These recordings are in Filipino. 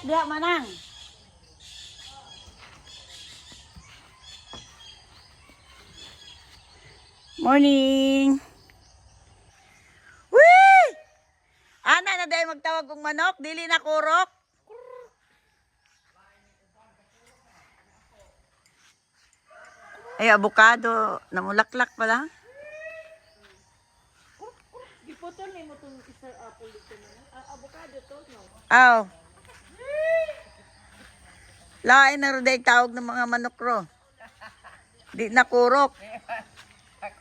diha manang. Morning. Wee! Ana na day magtawag kong manok, dili na kurok. Ay, avocado. Namulaklak pa lang. Giputol ni mo tong Easter apple dito na. Avocado to, no? Aw. Lain na rin day tawag ng mga manok ro. Di na kurok.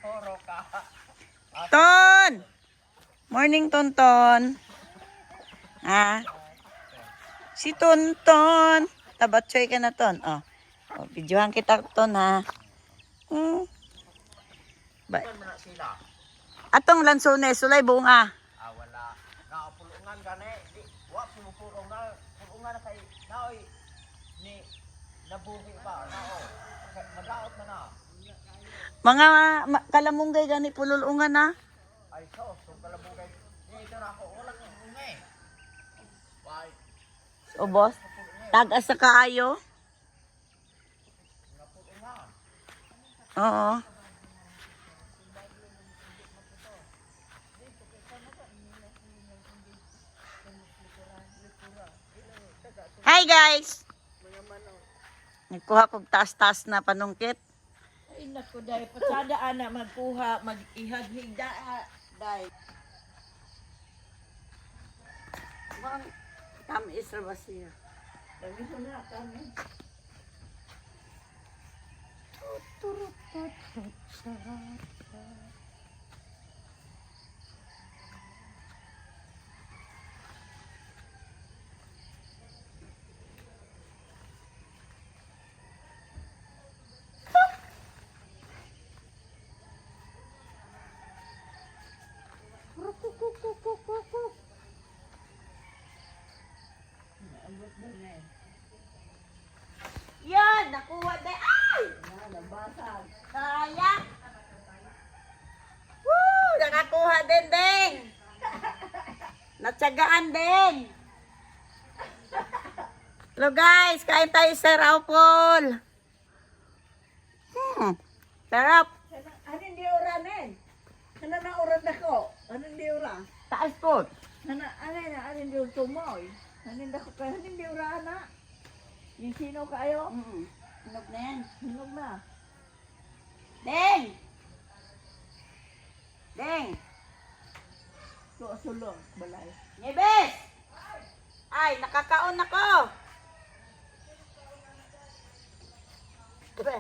Kurok ka. Ton! Morning, Tonton. Ha? Si Tonton. Tabatsoy ka na, Ton. Oh. Oh, videohan kita, Ton, ha? Ba Saan mo na sila? Atong lansones, sulay bunga. Wala. Nakapulungan gani. Di, wa pulungan. Pulungan na kay naoy ni nabuhi pa. Nao. Madaot na na. Mga kalamunggay gani pululungan, ha? Ay so kalabugay. Dito na ako. Walang ungay. Bye. O, boss. Tagas sa kaayo. Napulungan. Oo. Hi guys! Nagkuha kong taas-taas na panungkit. Ay, naku, dahil patsada ana magkuha, mag-ihag-higda, dahil. Bang, tamis na ba siya? Dami ko na kami. Yan! Nakuha na. Ay! Nabasag. Kaya! Woo! Nakakuha din, Deng! Natsagaan din! Hello guys! Kain tayo sa Raupol! Sarap! Anong di uranin? Ano na uran ako? Anong di ura? Taas po! Anong di tumoy? Anong di ko kayo? Anong di ura na? Yung sino kayo? Hinog na yan. Hinog na. Deng! Deng! Sulong, balay. Nieves! Ay, nakakaon ako! Diba?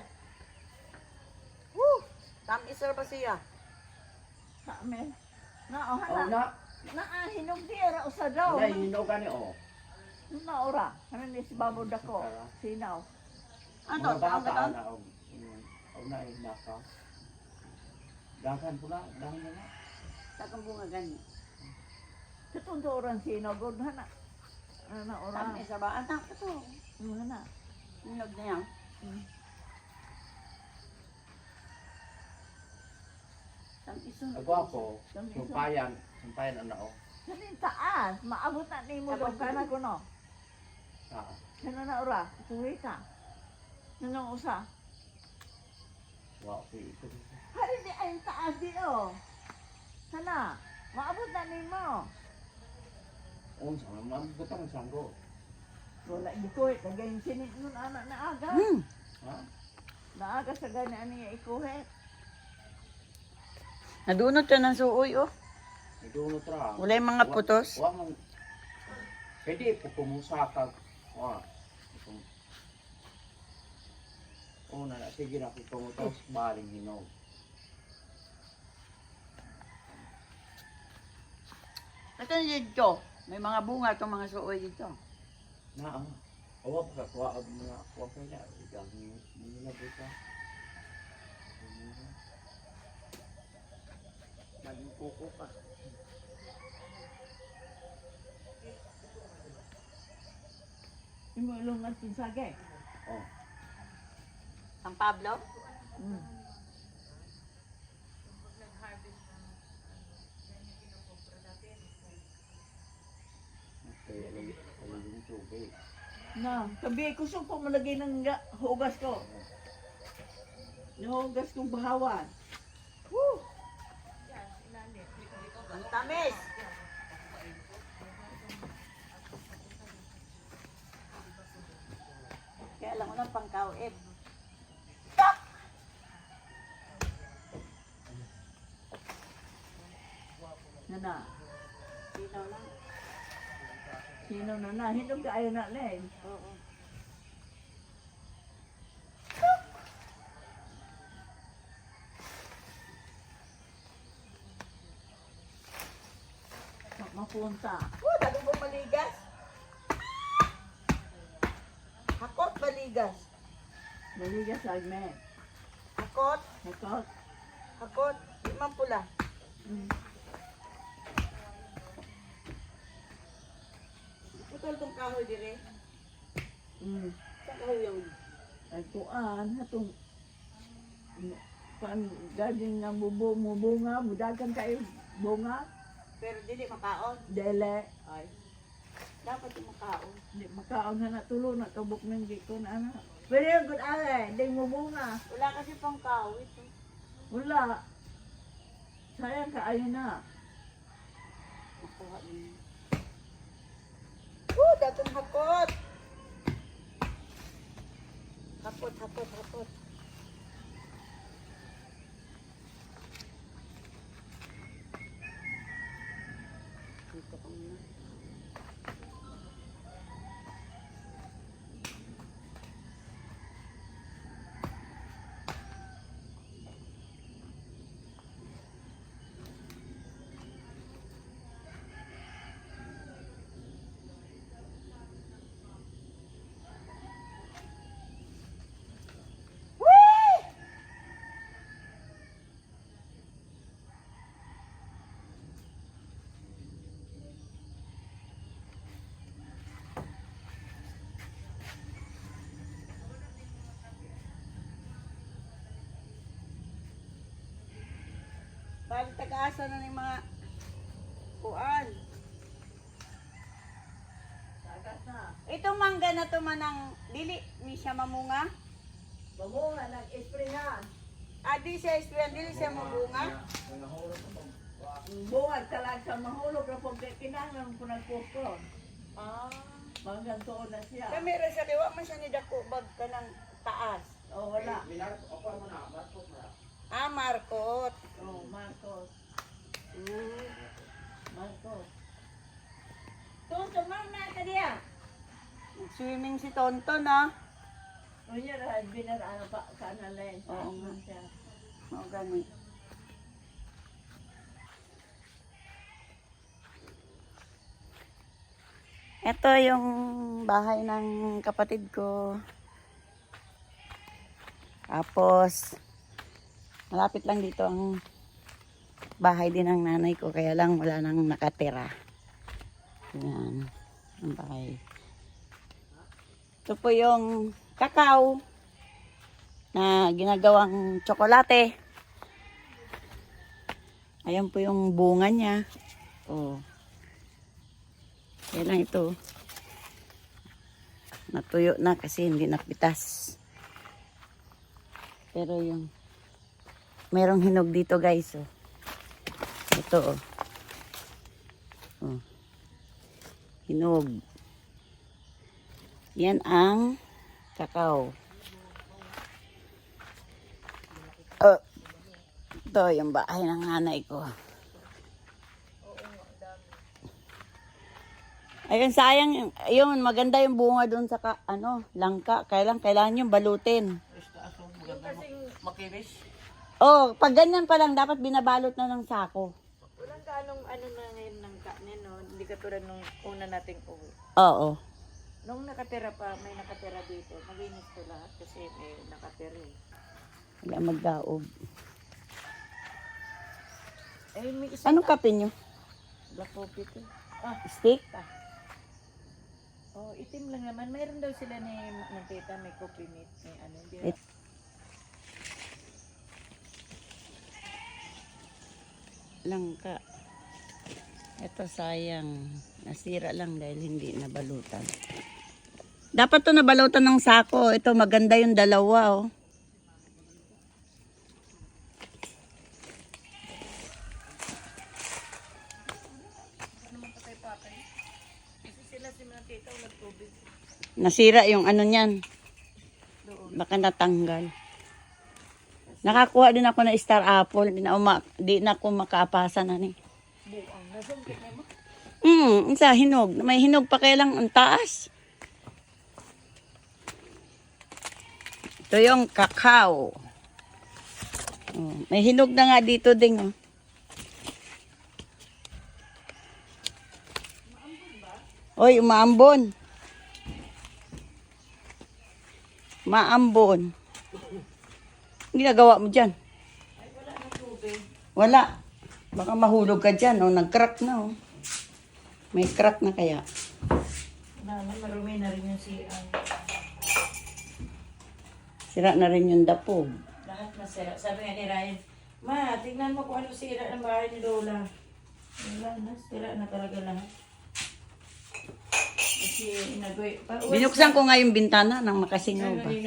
Woo! Tamis na ba siya? Sa amin. Na, oh, Oh hana. na. Hinog di ura usa daw. Wala hinog gani oh. Na ura. Ano ni si babod ako? Sinaw. Ano? Mga Taong bata ganon? na og na naka. Dagan pula, dagan na. Takang bunga gani. Katundo orang sinaw. God, hana. Ano ura? Tamis na ba? Anak ko to. Hana. Hinog na yan. Tamis na. Agwapo, sumpayan ana oh. Kanin taas. Maabot na ni mo doon ka na ko no. Ah. Ano na ura? Tuwi ka. Nanong usa? Wa ko ito. Hari di ay taas di oh. Sana. Maabot na ni mo. Unsa man butang sanggo. Wala ikuhit. Kagayin sinit nun anak na aga. Ha? Naaga sa gani ani ikuhit. Nadunot siya ng suoy, oh. Idunot ra. Wala yung mga putos. Wa man. Pwede po kumusakag. Wa. Oh, na sige na ko kumutos baling hinog. Ito dito. May mga bunga itong mga suoy dito. Na ah. Awa pa kuha og mga kuha pa na. Igang nila buta. Maging kuko pa. Imulong na tinsagay. Oh. San Pablo? Kaya alam yung tubig. Na, sabi ko gusto ko malagay ng hugas ko. Yung hugas kong bahawan. Woo! Ang tamis. Kaya lang walang pangkawit. Na. Sino lang? Sino na? Hinog ka ayaw na len. Oo. Mapunta. Dami mo maligas. Hakot baligas. Maligas agme. Hakot. Hakot. Hakot. Limang pula. Putol tong kahoy dire. Sa kahoy yung Ay kuan hatong pan gading nga mubunga, mudagan kayo bunga, pero dili makaon. dele. Ay. Dapat yung makaon. Di makaon na natulo na kabuk ng gikon ana. Pero yung good ale, di mubunga. Wala kasi pang kawit. Wala. Sayang ka ayo na. Makuha din. Datong hakot. Hakot, hakot, hakot. Dito ka muna. Balik taga-asa na ng mga kuan. Tagas na. Itong mangga na to manang dili ni siya mamunga. Mamunga ng esprehan. Di siya ispriyan, dili siya mamunga. Bungag talag sa mahulog na pag kinangan ko nagpupon. Ah. Hanggang tuon na siya. Kamera sa liwa man siya ni dako bag ka ng taas. O wala. Marcot. O Marcos. Marcos. Tonto man na ka diya. Swimming si Tonton ah. O yan ay binaraan pa ka na len. Oo nga. siya. O gani. Ito yung bahay ng kapatid ko. Tapos, malapit lang dito ang bahay din ng nanay ko. Kaya lang wala nang nakatira. Yan. Ang bahay. Ito po yung kakao na ginagawang tsokolate. Ayan po yung bunga niya. Oh. Kaya lang ito. Natuyo na kasi hindi napitas. Pero yung merong hinog dito guys. Oh. Ito oh. Oh. Hinog. Yan ang kakao. Ito yung bahay ng nanay ko. Ayun, sayang. Ayun, maganda yung bunga doon sa langka. Kailangan yung balutin. Makinis. Oh, pag ganyan pa lang, dapat binabalot na ng sako. Walang kanong ano na ngayon ng kanin, no? Hindi katulad nung una nating uwi. Oo. Nung nakatira pa, may nakatira dito. Malinis to lahat kasi may nakatira. Wala magdaob. Eh, may isa Anong kape nyo? black coffee to. Stick? Oh, itim lang naman. Mayroon daw sila ni tita, may coffee meat. May ano, hindi. Langka. Ito sayang. Nasira lang dahil hindi nabalutan. Dapat to nabalutan ng sako. Ito, maganda yung dalawa, oh. Nasira yung ano niyan. Baka natanggal. Nakakuha din ako ng star apple. Di na ako makaapasa na ni. Isa hinog. May hinog pa kaya lang ang taas. Ito yung kakao. Oh, may hinog na nga dito din, oh. Oy, umaambon. Maambon. Ginagawa mo dyan? Ay, wala na tubig. Wala. Baka mahulog ka dyan, oh. Nag-crack na, oh. May crack na kaya. Marumi na rin yung CR. Sira na rin yung dapog. Lahat masira. Sabi nga ni Ryan, Ma, tingnan mo kung ano sira ng bahay ni Lola. Wala na, sira na talaga lahat. Kasi inagoy. Binuksan ko nga yung bintana nang makasingaw ba. Ay,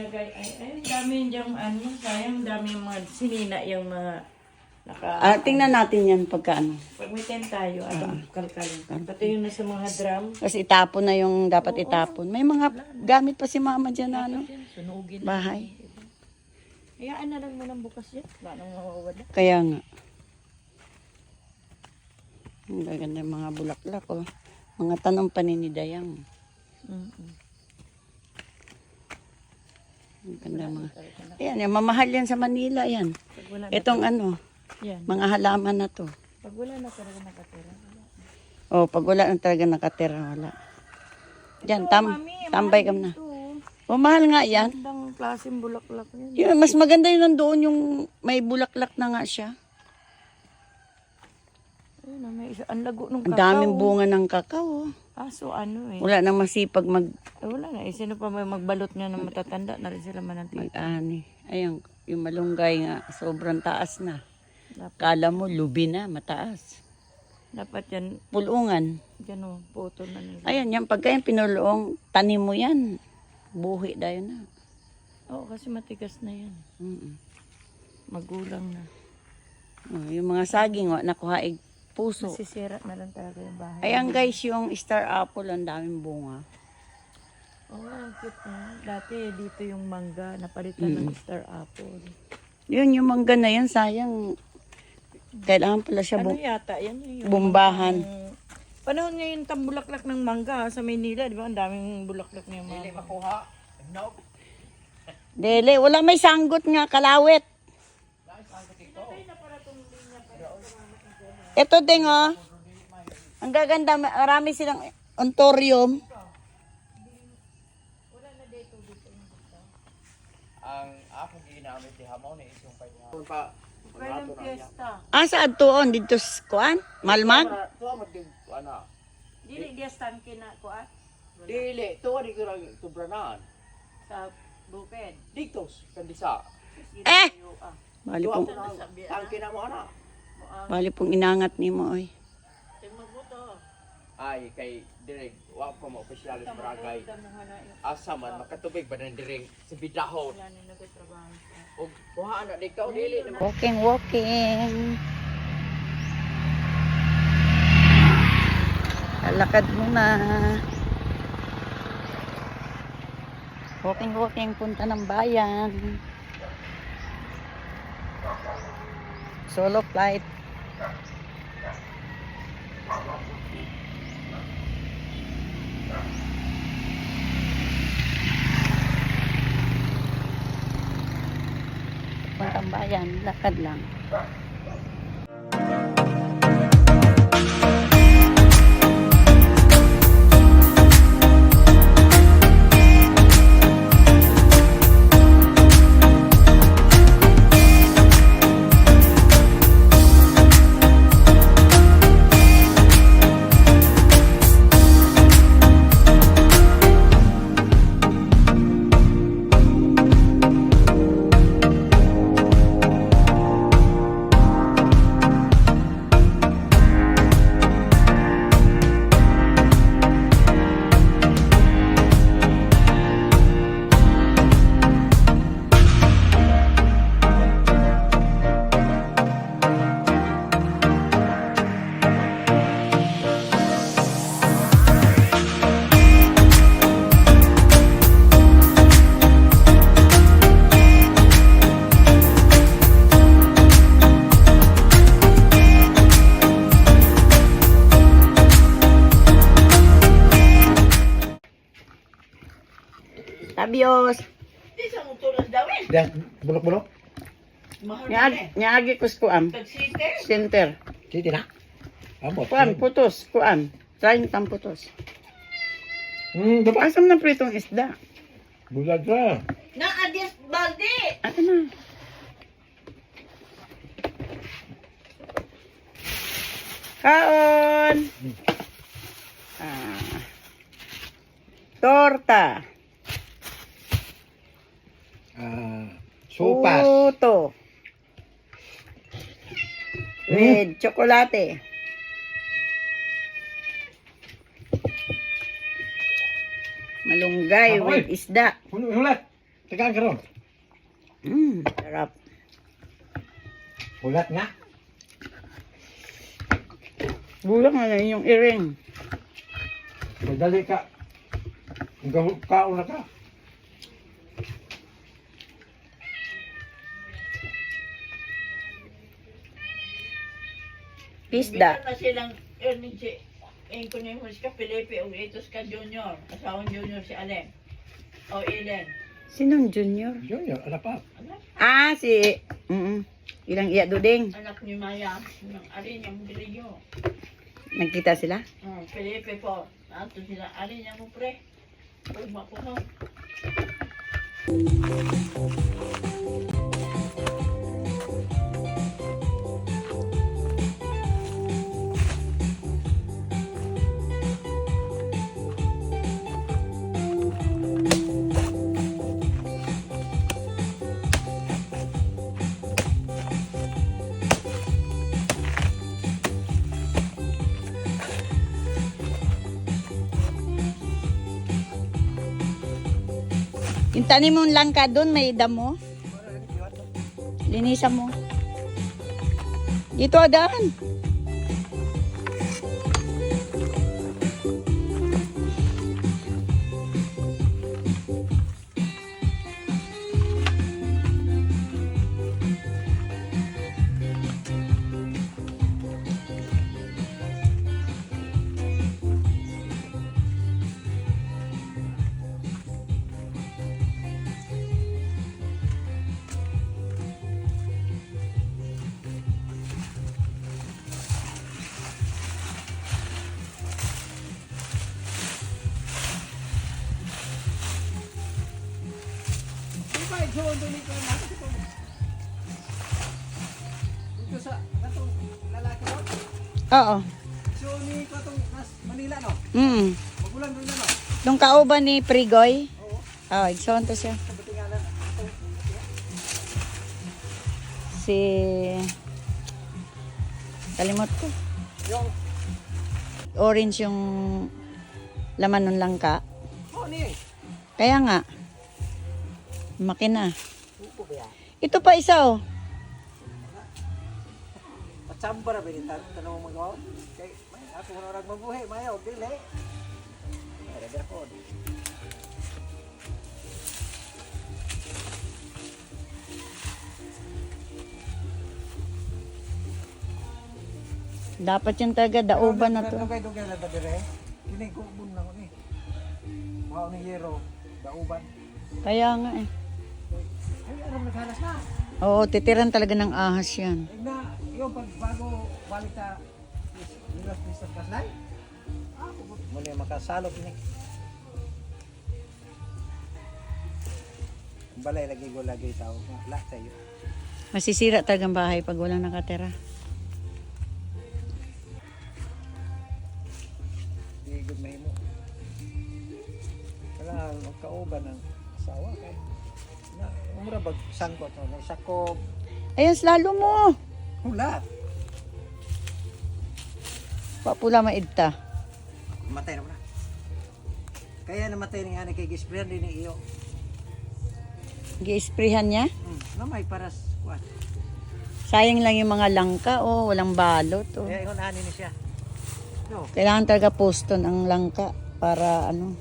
dami yung ano, sayang dami yung mga sinina yung mga Tingnan natin yan pagka ano. Pag may tent tayo, atong kalkalin. Pati yung nasa mga drum. Kasi itapon na yung dapat itapon. May mga gamit pa si mama dyan na ano. Sunugin. Bahay. Hayaan na lang mo ng bukas yan. Wala nang mawawala. Kaya nga. Ang gaganda yung mga bulaklak, oh. Mga tanong paninidayang. Ang ganda mga. Ayan, yung mamahal yan sa Manila, yan. Itong ano, Yan. mga halaman na to. Pag wala na talaga nakatira. Wala. Oh, pag wala na talaga nakatira, wala. Diyan, tambay ka na. Oh, mahal nga yan. Magandang klaseng bulaklak yan. Yun, mas maganda yun nandoon yung may bulaklak na nga siya. Ayun, may isa. Ang lago ng Ang kakao. daming bunga ng kakao. So ano eh. Wala nang masipag Wala na. Sino pa may magbalot niya ng matatanda na rin sila manantig. mag-ani. Ayun, yung malunggay nga, sobrang taas na. Dapat, Kala mo, lubi na, mataas. dapat yan, Pulungan. dyan o, puto na nila. Ayan, yan, pagka yung pinulong, tanim mo yan. Buhi dayo na. Oo, kasi matigas na yan. Mm-mm. Magulang na. Oh, yung mga saging, nakuhaig puso. Masisira na lang talaga yung bahay. Ayan guys, yung star apple, ang daming bunga. Oo, cute na. Dati dito yung mangga, napalitan ng star apple. Yun, yung mangga na yan, sayang. Kailangan pala siya Ano yata, yan yung bumbahan. panahon ngayon tambulaklak ng mangga sa Maynila, di ba? Ang daming bulaklak ng Hindi mangga. makuha. No. Dele, wala may sanggot nga, kalawit. Ito din, oh. Ang gaganda, marami silang ontorium. Ang akong ginamit di hamaw ni isong pa. Kailang piyesta. Sa adtuon dito sa kuan? Malmag? Tuwa mo din ana. Dili diastan kina ko at Dili, tuwa di ko lang tubranan. sa bukid. Dito kandisa. Bali Tuwa pong, mo ang kinamo ana. bali pong inangat ni mo, oy. Magbuto. Ay kay direk wa pa mo opisyalis barangay. Asa man makatubig ba nang direk sa bidahon. Yan yung nagtatrabaho. Og kuha na di ka dili na Walking, walking. Alakad muna. Walking, walking, punta ng bayan. Solo flight. Puntang bayan, lakad lang. Tabios. Di sa mutulas daw eh. Diyan, bulok-bulok. Mahal na eh. Niagi ko sa kuan. Tagsite. Center. Sige na. Amot. Kuan, putos. Kuan. 30 putos. Dapat. Asam na pritong isda. Bulag ka. Na-adjust balde. Ano na? Kaon. Torta. Sopas. Puto. With chocolate. Malunggay Amoy. with isda. Hulat. Tagaan ka ron. Sarap. Hulat nga. Bulang na yung iring. Madali ka. Kaon na ka. Isda. Bitan na silang earning si ko niya mo si Felipe o itos ka Junior. Asawang Junior si Alem. O Ellen. Sinong junior? Junior, ano pa? Ah, si... Ilang iya duding. Anak ni Maya. Ng Alin yung Bilyo. Nagkita sila? Felipe po. Ato sila. Alin yung pre. Pagma po no. Yung tanim mong langka doon, may damo. Linisan mo. Dito adaan. Ito sa katong lalaki mo. Oo. So ni katong Manila no. Magulang doon na no. Nung kauban ni Prigoy. Oo. Igsoon to siya. Sa Batingalan. Si... Kalimot ko. Yung Orange yung laman ng langka. ni. Kaya nga. Makina. Upo ba yan? Ito pa isa oh. Patsamba na ba yung tanong mo magawa? Kay, ako na orang mabuhay, mayaw, dili. Ready ako. Dapat yung talaga dauban na to. Dugay-dugay na ba dire? Kini kubon na ko ni. Wow ni yero, dauban. Kaya nga eh. Ay, ano naghalas na? Oo, titiran talaga ng ahas yan. Na, yung pagbago balik sa Milos Mr. Kaslay. Muna yung makasalop ni. Balay lagi ko lagi tao. Lahat sa'yo. Masisira talaga ang bahay pag walang nakatira. Di good mahimo. Kailangan magkauban ng asawa kay na umura bag sangkot no sakop Ayan, slalo mo. hula. Papula maidta. Matay na mo na. Kaya namatay ni ani kay gisprayan din ni iyo. Gi-sprayhan niya. Namay para what? Sayang lang yung mga langka. Oh, walang balot. Oh. Kaya ingon ani ni siya. No. Kailangan talaga poston ang langka para ano.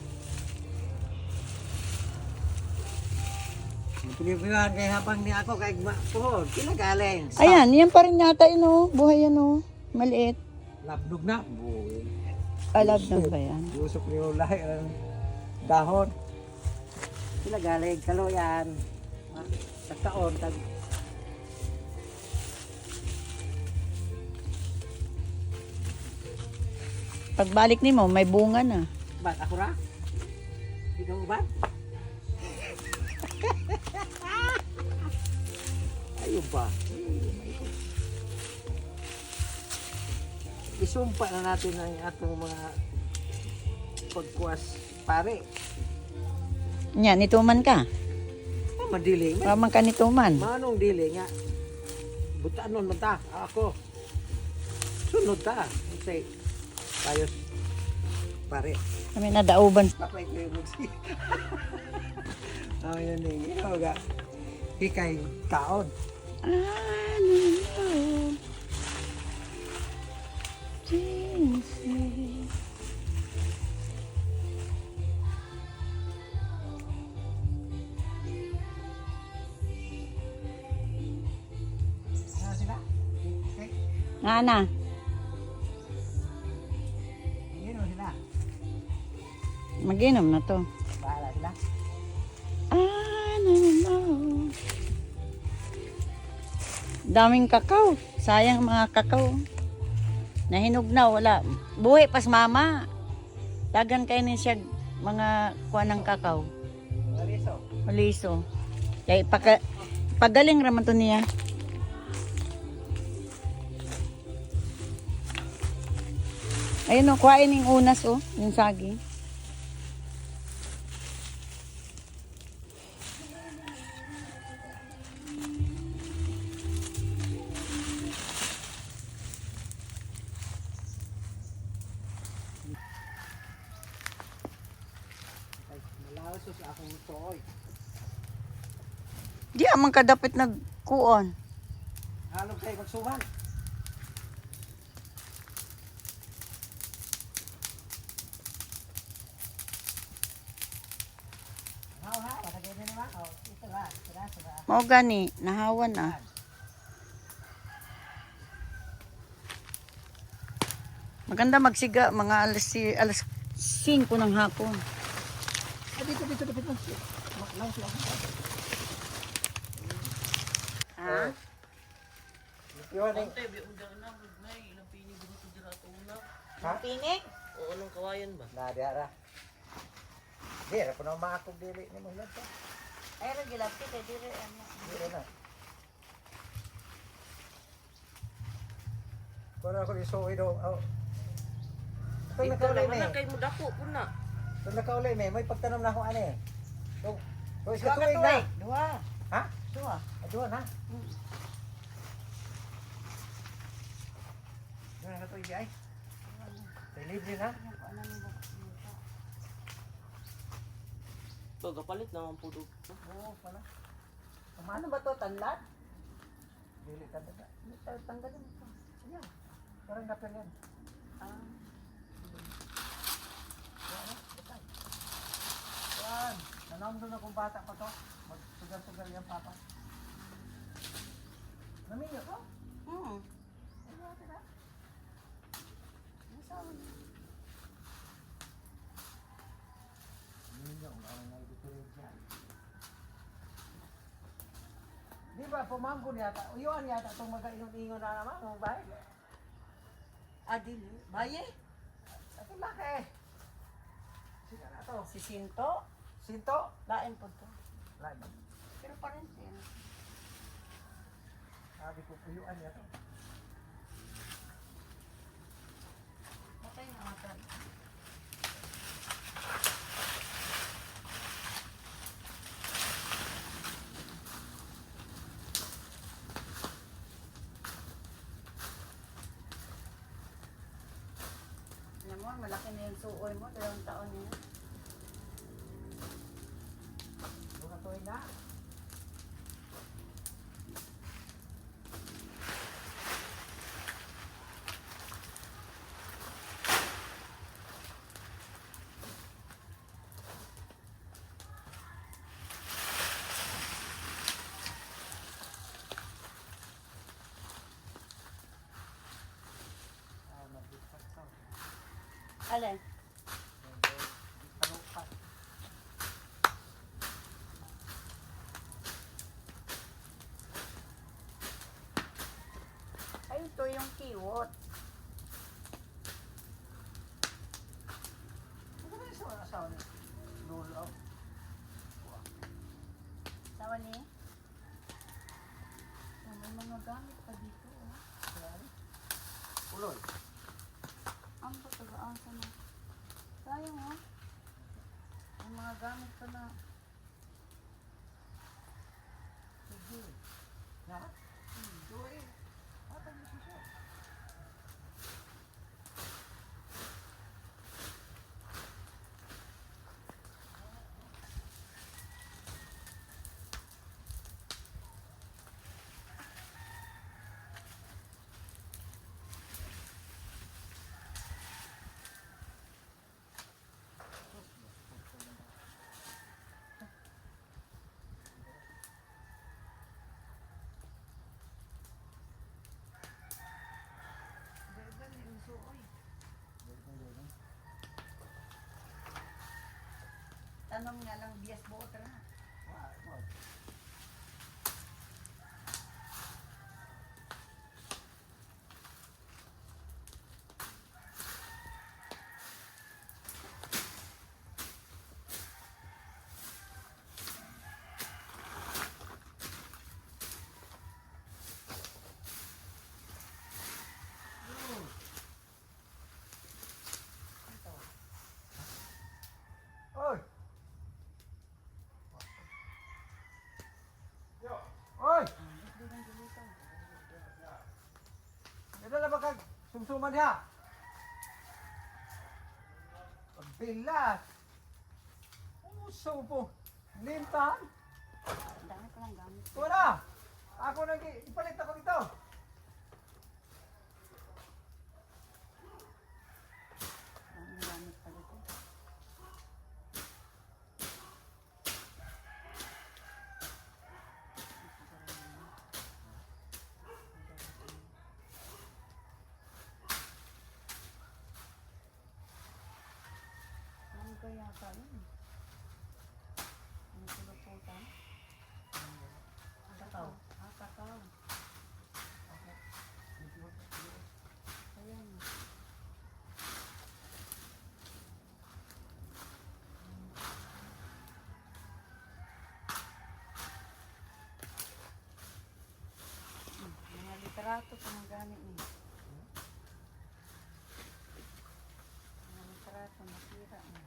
Pilipinan kay habang ni ako kay puhod. Kila galing. Ayan, yan pa rin yata yun oh. Buhay yan oh. Maliit. Labdog na. Buhay. Alab na ba yan? Usok niyo lahi ang dahon. Sila galing Kaloyan. Sa taon tag Pagbalik nimo may bunga na. bat ako ra. Di ka mo ba? Ayo ba? Isumpa na natin ang atong mga pagkuwas pare. Nya nituman ka. Madili man. Paman ka nituman. Manong dili nga. Butanon man ta. Ako. Sunod ta. Say tayos pare. Kami na dauban. Papay ko yung mugsi. Oh, yun eh. Ikaw ga. Hikay kaon. Ano sila? Okay. Nga na. Inom sila. Mag-inom na to. Bahala sila. Daming kakao. Sayang mga kakao. Nahinog na, wala. Buhay pas mama. Dagan kayo ni siya mga kuha ng kakao. Mariso. Maliso. Kaya pagaling raman to niya. Ayun o, kuhain yung unas o. Yung saging. Malawas sa akong tuoy. Di amang kadapit nagkuon. Halog tayo magsuman. Ha, matagay na naman. Oh, ito ba? Ito ba? Mao gani, nahawan na. Maganda magsiga mga alas 5 ng hapon. Dito. Lang sila. Ha? Yun eh. Ha? Pinik? Oo, anong kawayan ba? Nadara. Dira po na maakog dili ni mo lang. Ay, regulapit kay dire ano. Dira na. Kung ako isuoy daw. Oh. Ito Ikaw nakaulay naman may. na kay mo dako po na. Ito nakaulay may. May pagtanom na ako ano eh. Ito. Ito is Duha ka katuig to na. eh. Duha. Ha? Duha. Aduha na. Duha na katuig ay. Tay libre na. Ito, kapalit naman po doon. Oo pala. Ano ba to, tanlat? Dili tanda. Tanggalin mo. Ayan. Parang napil yan. Ah. Yan. Nanawag doon akong bata pa to. Magsugal-sugal yan papa. Naminyo ko? Hmm. Naminyo. Ang nagdituloy dyan. Di ba pumanggon yata? Uyuan yata itong mag-ingon-ingon na naman. Ang bahay. Adil. Baye? Ito laki. Sino na to? Si Sinto. Sinto? Lain po to. Lagi. Pero parang din. Sabi ko uyuan yata. Matay na ata. Alam mo, malaki na yung suoy mo. 2 taon na yan. Doon na tuwing na. Alin? Nawan eh. Oh, may mga gamit pa dito. Oh. Uloy. Ang patagaan sa na. Sayang oh. May mga gamit pa na. Sige. Na? Doy. Atang mo siya. Tanong nga lang bias buot na. Oy. Oy. Dala ba kag sumsuman ha? Pagbilas. Uso po. Lintan. Ang dami ko lang gamit. Wala. Ako nang ipalit ako dito. Ang gamit pa dito. Ano kaya ka yun? Ano puluputan? Kakao. Ah, kakao. Ayan. Mga literato pa ng gamit niya. Mga literato, nasira na.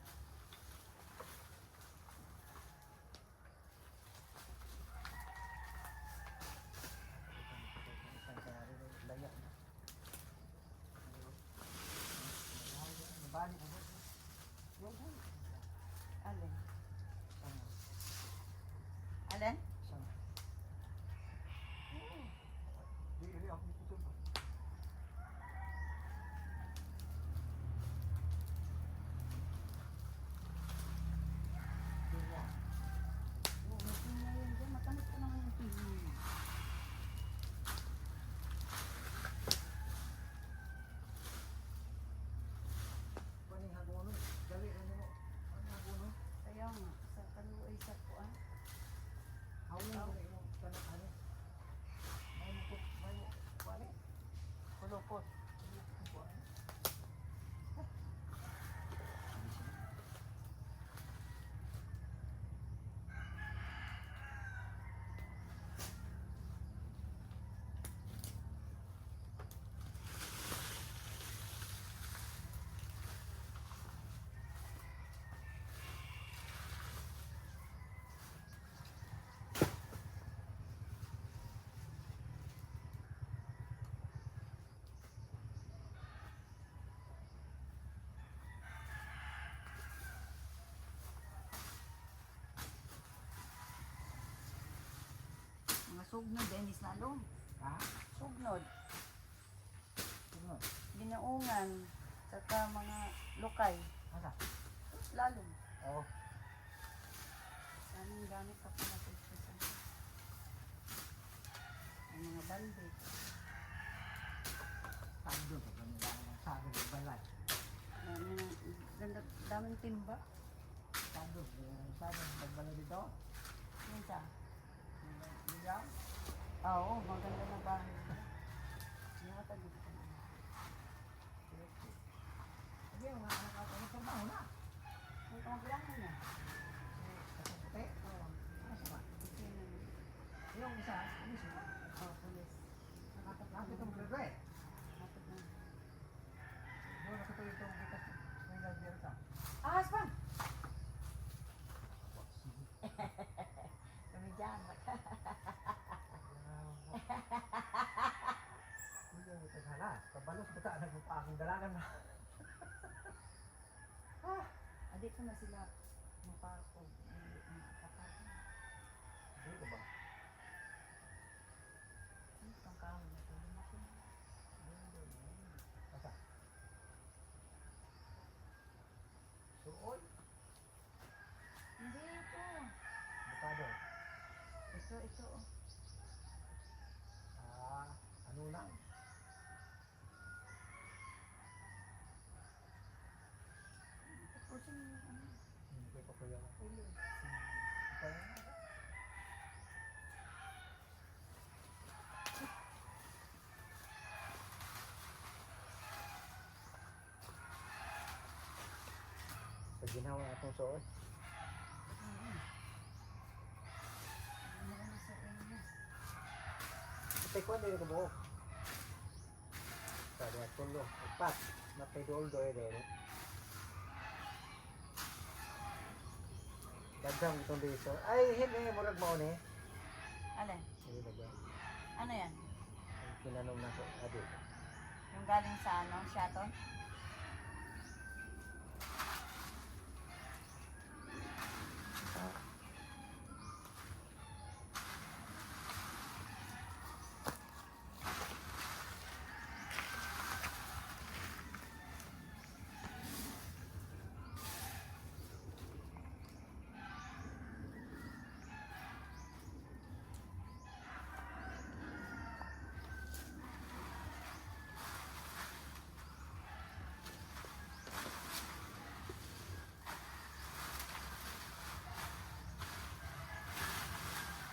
Alin? Alin? Oo, may pinya yun dyan. Matanong ko naman yung pinya. Kaya nga, sa kaluoy sa kuan. Kulupot. Mga sugnod, Dennis Nalong. Ha? Sugnod. Sino? Ginaungan. Saka mga lokay. Asa? Lalong. Oh. Anong gamit pa pala sa isa. Ang mga balde. Tando ka ganun lang ang sabi ng balay. Ganda, daming timba. Tando, ang sabi ng pagbalay dito. Minta. Liyaw. Oo, maganda na bahay. Yata dito. Sige, mga anak ako ng trabaho na. May kamabilangan na. Kasi puti. Oo. Asa ba? Kasi na. Dito na sila mapakog. Dito ba? Itong kahoy na ito. Asa? Suoy? Hindi ito. Bukado? Ito. Ano lang? Tapusin mo yung ano. Hindi ko pa kuya. Ulo. Pag ginawa atong suoy. Tay ko dito ko buhok. Sa dia tulo. Pat. Matay dol do ere. Daghang itong dito. Ay, hindi murag mao ni. Alin? Sige daga. Ano yan? Ang kinanong nako adi. Yung galing sa ano? Shaton?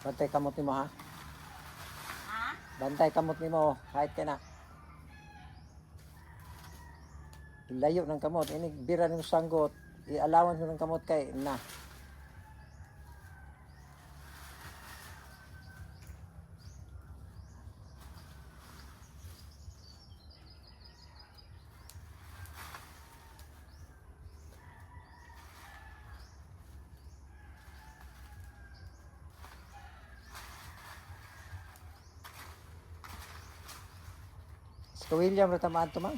Bantay kamot nimo ha. Ha? Bantay kamot nimo kahit ka na. Ilayo ng kamot. Ini bira ng sanggot. Ialawan mo ng kamot kay na. Ka William ra tamaan to man.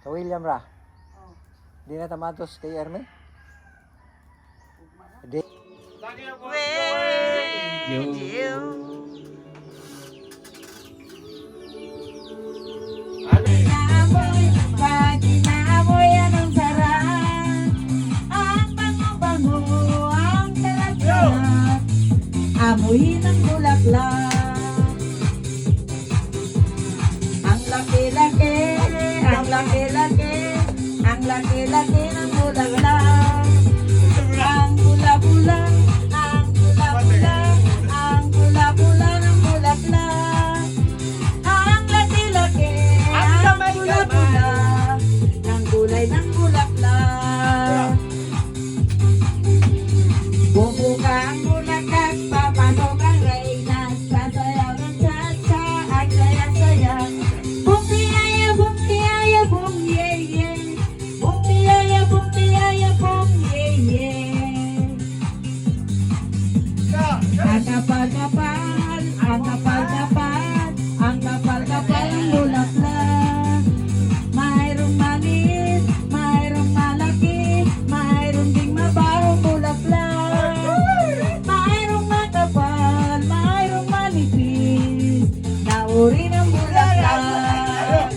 Ka William ra. Oh. Di na tamatos kay Erme. Di. Pag inamoy anong sarap, ang bango-bango, ang kalat-kalat, amoy ng bulaklak. Ang laki-laki, ang laki-laki, ang laki-laki ng bulaklak. Ang bula-bula, ang bula-bula, ang bula-bula ng bulaklak. Ang laki-laki, ang bula-bula, ng kulay ng bulaklak. Bumuka ang bulaklak, papasok ang reyna, sasayaw ng cha-cha, ang saya-saya. Bumiyaya, bumiyaya, bumiyaya, bumiyaya, bumiyaya, bumiyaya. Ang kapal-kapal, ang kapal-kapal, ang kapal-kapal ng bulaklak. Mayroong maliit, mayroong malaki, mayroong ding mabahong bulaklak. Mayroong makapal, mayroong manipis, na uri ng bulaklak.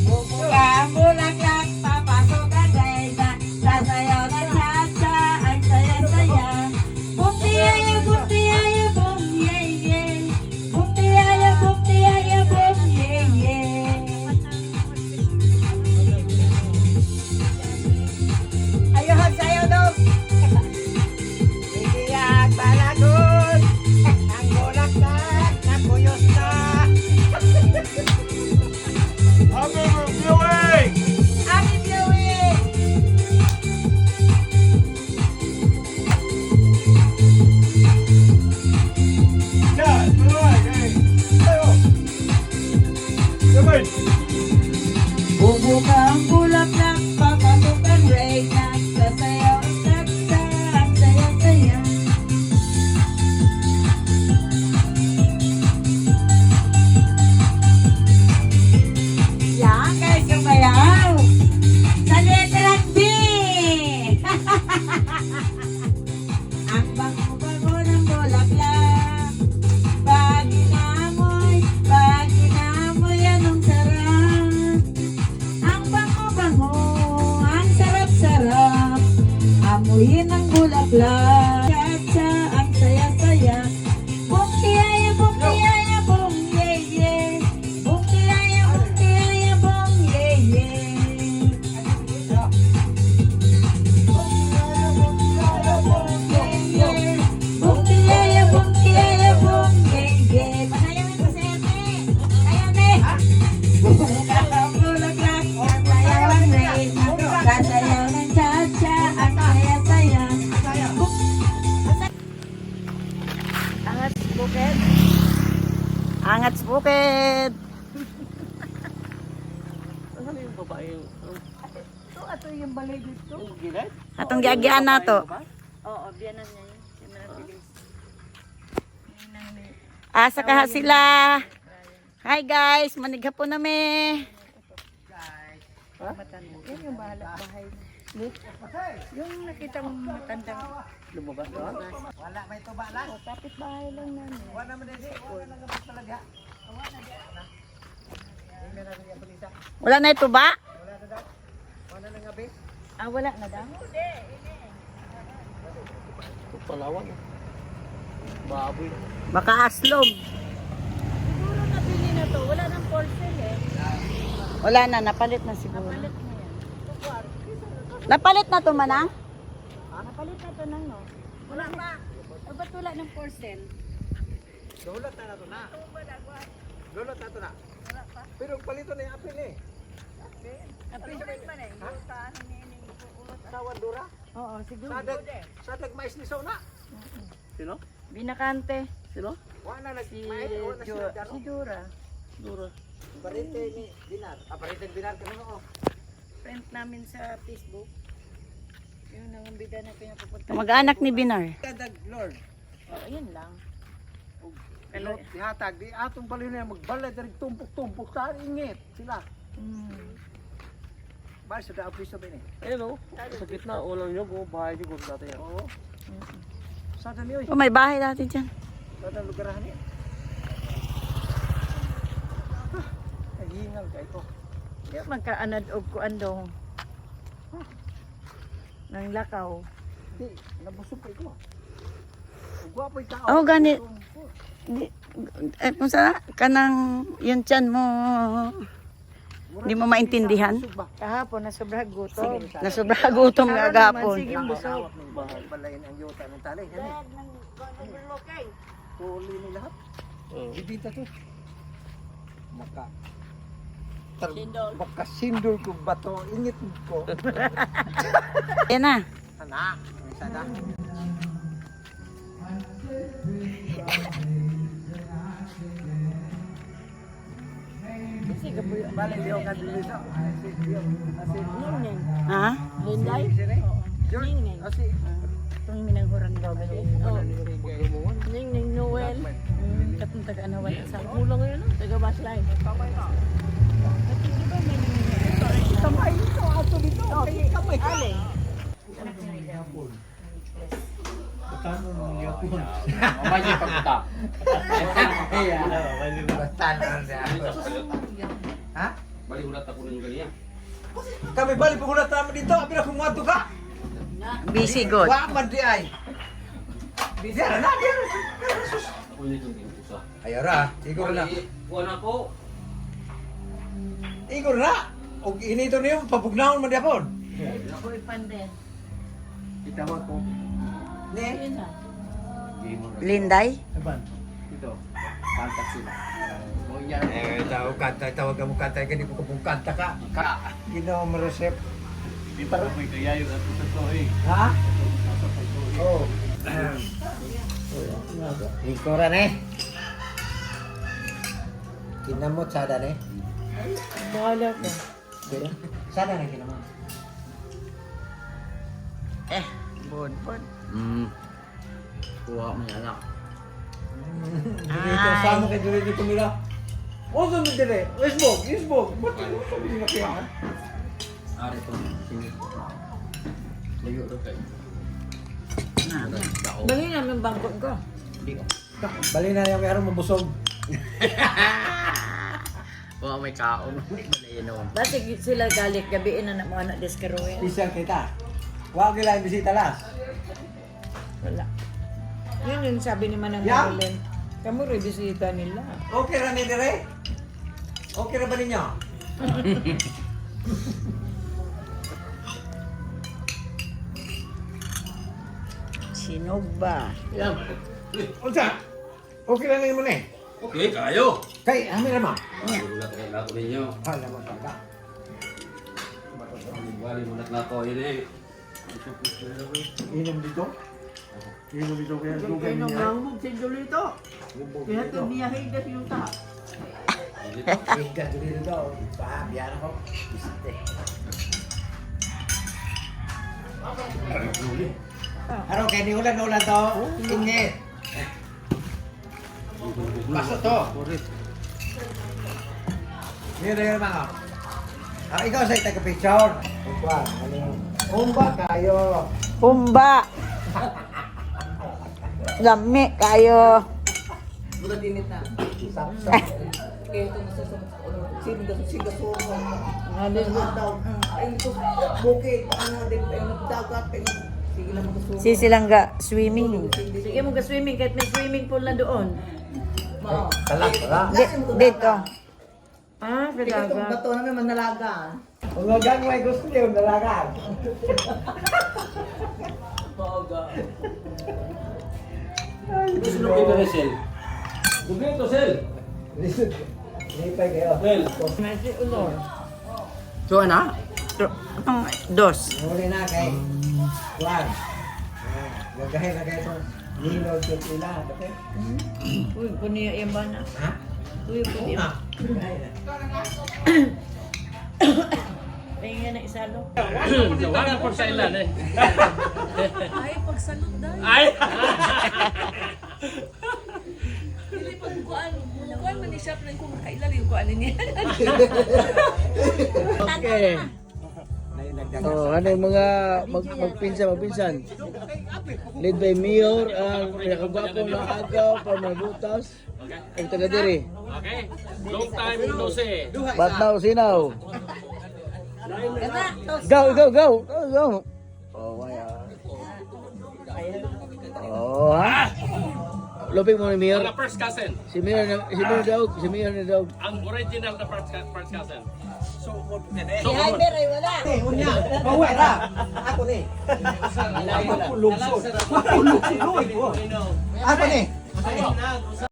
Bumuka ang bulaklak, papasok ang reyna, sasayaw ng cha-cha, ang saya-saya. Bumiyaya, Ang bango-bango ng bulaklak. Pag inamoy, anong sarap. Ang bango-bango, ang sarap-sarap. Amuyin ang bulaklak. Katsa, ang saya-saya. Bukiyaya, bukiyaya, bum, yeah, yeah. Bukiyaya, bukiyaya, bum, yeah, yeah. Bukiyaya, bukiyaya, bum, yeah, yeah. Panayawan ko sa ate. Ayan eh. Ang bulaklak, ang sayawan rin. Kasayaw ng cha-cha, ang saya-saya. Angat bukid. Angat bukid. Ano yung babae yung... Ito yung balay dito. Yung gilid? Atong giagian na to. Oo, biyanan niya yun. Yung nabilis. Asa kaha sila. Hi guys, manigha po nami. Yan yung bahay. Yung nakita mong matandang Lumabas ka? Wala may tuba lang. kapit bahay lang namin. Wala man din. Wala naman talaga. Wala na ito ba? Wala na nga be. Wala na daw? Palawan. Baboy. Baka aslog. Siguro nabili na to. Wala nang for sale eh. Wala na, napalit na siguro. Palit na yan. Napalit na to manang? Napalit na to nang no? Wala pa. Ba't wala ng for sale? Dulot na to na. Dulot na to na. Pero palito na yung apil eh. Napalit pa na eh. Tawadura. Oo, siguro. Sadag mais ni Sona. Sino? Binakante. Sino? Wala na Si mais. Wala sila Si Dura. Dura. Parente ni Dinar. Parente ni Dinar kami mo. Friend namin sa Facebook. Yun ang bida na pinapupunta. Mag-anak ni Binar. Kadag Lord. Yun lang. Hello, dihatag di atong baliw na magbalay diri tumpok-tumpok ta ingit sila. Ba sa daaw piso ba ni? Ayun o. Sa gitna. Walang nyog o. Bahay niyo kung dati yan. Oo. Sa dami oy. Oh, may bahay dati dyan. Sa dang lugarahan ni. Kahingal kay ko. Yung magkaanad og kuan dong. Nang lakaw. Di nabusog kay ko. Gwapo ka. Oh, ganit. Kung sa kanang yung tiyan mo, hindi mo maintindihan. Kahapon na sobrang gutom. Nasubra gutom nga gapon. Sige, busog. Balayin ang yuta ng tali. Tuli ni lahat. Oo. Bibita to. Maka. Baka sindol ko bato. Ingit ko. Yan na. Sana. May sada. Sige po yung Balik diyo ka dito sa. Ning Ha? Linday? Ning. Asi. Itong minanghurang daw ba yun? Ning Noel. Katong taga-anawan sa ulo ngayon. Taga-baslay. Kamay ito. Ato dito. Kamay ka. Mamaya pagpunta. Ha? Balik ulat ako rin ganyan. Kami balik pagulat namin dito. Abi na kumato ka. Busy good. Wa man di ay. Busy na na. Ako nito din isa. Ayara, igor na. Kuha na ko. Igor na. Og inito niyo pabugnawon man diapon. Ako ipanden. Kita mo ko. Ni. Yun na. Linday? Saban. Ito. Contact sila. Tawag kanta, tawag mo kanta, gani ko kung kanta ka. Ginawa mo resep. Di pa rin may kaya yun at ito to eh. Ha? Oo. Lingkuran eh. Kinamot sada eh. Bahala ka. Sada na kinamot. Bod. Kuha mo yan anak. Dito sama kay dito kumila. O so mo dire. Isbog. Ba't mo sabi mo kaya? Ari to. Sini. Layo to kayo. Bali namin bangkot ko. Bali na yung meron mabusog. Mga may kaon. Balayin naman. Dati sila galit gabiin na mga anak deskaruin. Special kita. Huwag nila yung bisita las. Wala. Yun yung sabi ni Manang Yeah. Marilyn. Kamu rin bisita nila. Okay ra ni dire? Okay ra ba ninyo? Sinog ba? Yan. Unsa? Okay ra ni mo ni. Okay, kayo. Kay amin naman. Gulat na ako ninyo. Hala mo talaga. Wali mo na ako yun eh. Inom dito? Inom dito kaya dugay Kaya niya. nang magsindo dito. Kaya ito biyahe ka yung ta. Iga dito daw. Pa, biyan ako. Bisite. Araw kay ni ulan to. Init. Baso to. Mira yung mga. Ikaw sa taga-picture. Umba. Umba kayo. Humba! Lami kayo. Bulat init na. Saksak. Kaya ito sigasuro. Ano daw. Ay, ito bukid. Ano din, nagdagat. Sige lang magkasuro. Sisilangga swimming. Sige mo ka swimming kahit may swimming pool na doon. Talag wala. Dito. Ah, kadagat. Bato namin manalaga. Kung hanggang may gusto niyo, dalagan. Gusto nyo ito na Sel. Gusto ito Sel. Lipay kayo. Sel. Medyo ulor. So ano? Ang dos. Muli na kay Juan. Gagahin na kayo itong Nino Chutila. Okay? Uy, puniya yung bana. Ha? Uy, Oo puniya. nga. Gagahin na. Pahinga na isalo. Wala na po sa ilan eh. Ay, pagsalot dahil. Ay! Dili pag kuan, kuan man ni siya plan kung kailan yung kuan niya. Okay. Oh, ano yung mga magpinsan? Led by Mayor, ang pinakagwapo ng agaw, pamabutas, ang taga-diri. Okay. Long time no see. Batnaw, Sinaw. Go, go, go! Go, go! Oh, maya. Oh, ha? Lupin mo ni Mayor. Ang first cousin. Si Mayor na daw. Ang original na first cousin. So, Unya, mawera. Ako ni. Lungsod. Ako ni.